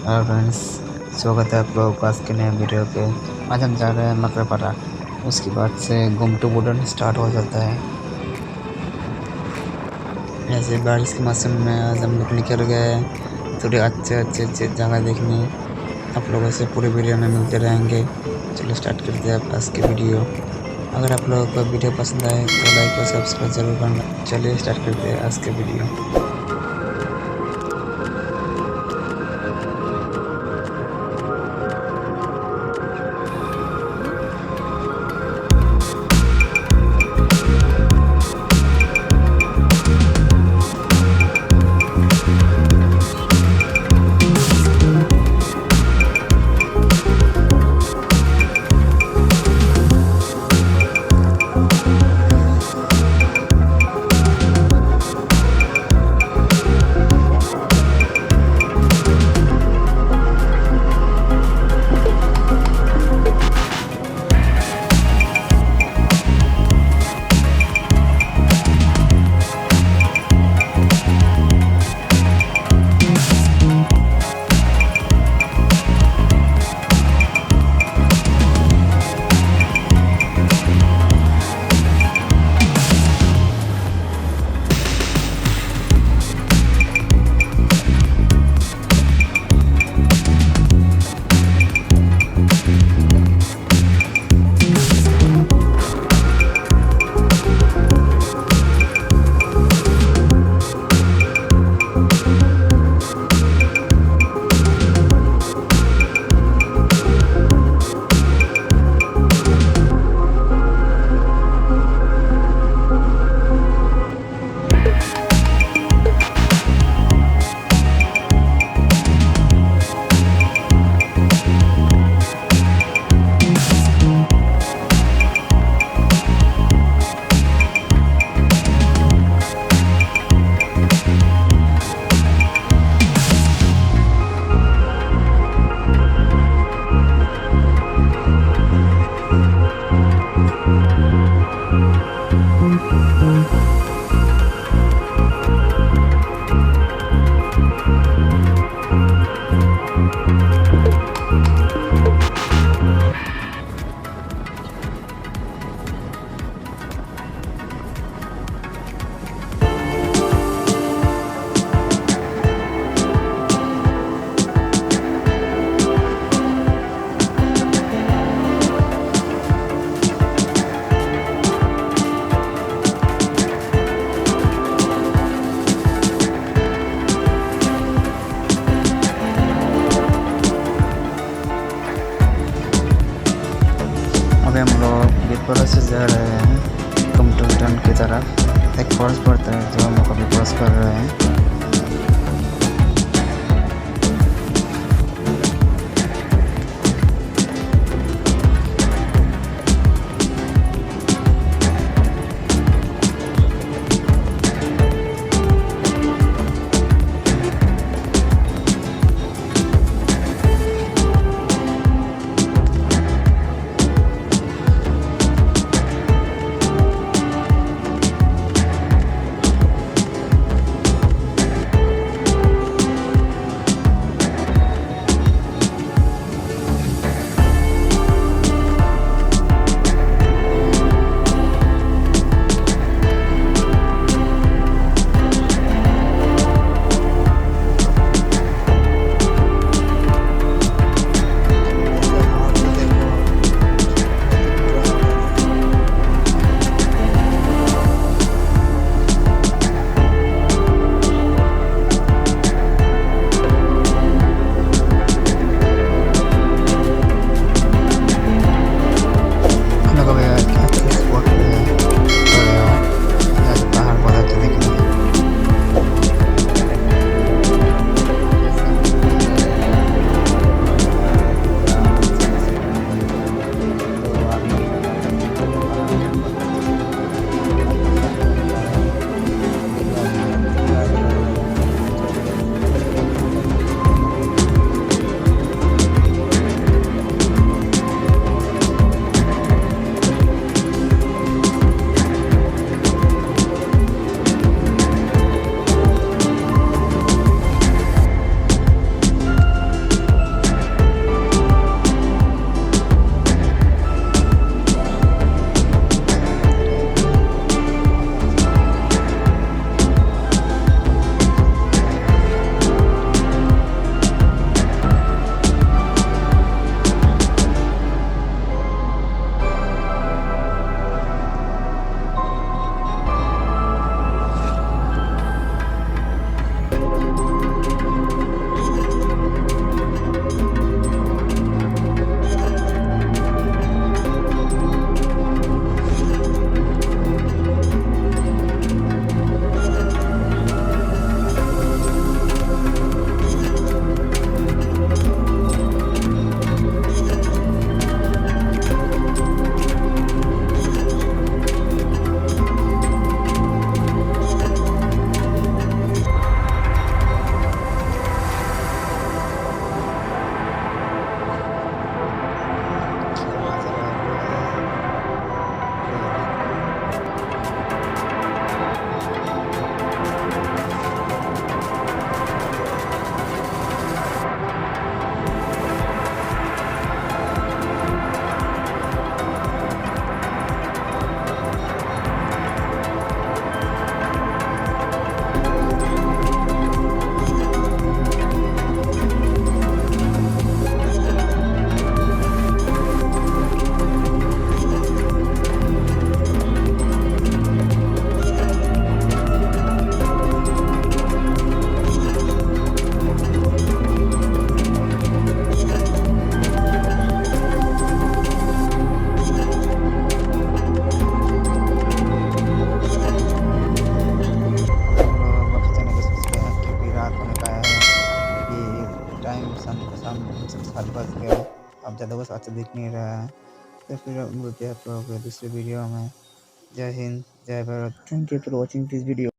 Hello friends, स्वागत है आप लोगों का आज के नए वीडियो पे। आज हम जा रहे हैं मकरपारा। उसके बाद से घूम टू भूटान स्टार्ट हो जाता है। ऐसे बारिश के मौसम में आज हम लोग निकल गए थोड़े अच्छे जगह देखने। आप लोगों से पूरे वीडियो में मिलते रहेंगे। चलो स्टार्ट करते हैं आज की वीडियो। अगर आप लोगों को वीडियो पसंद आए तो लाइक और सब्सक्राइब जरूर करना। चलिए स्टार्ट करते हैं आज की वीडियो। अभी हम लोग बिरपुरा से जा रहे हैं भूटान की तरफ। एक फॉरेस्ट पड़ता है जो हम लोग अभी क्रॉस कर रहे हैं। शाम मतलब 7 बज गया है, अब ज़्यादा कुछ अच्छा दिख नहीं रहा है। तो फिर मिलते हैं आप लोगों को दूसरे वीडियो में। जय हिंद, जय Bharat. Thank you for watching this video.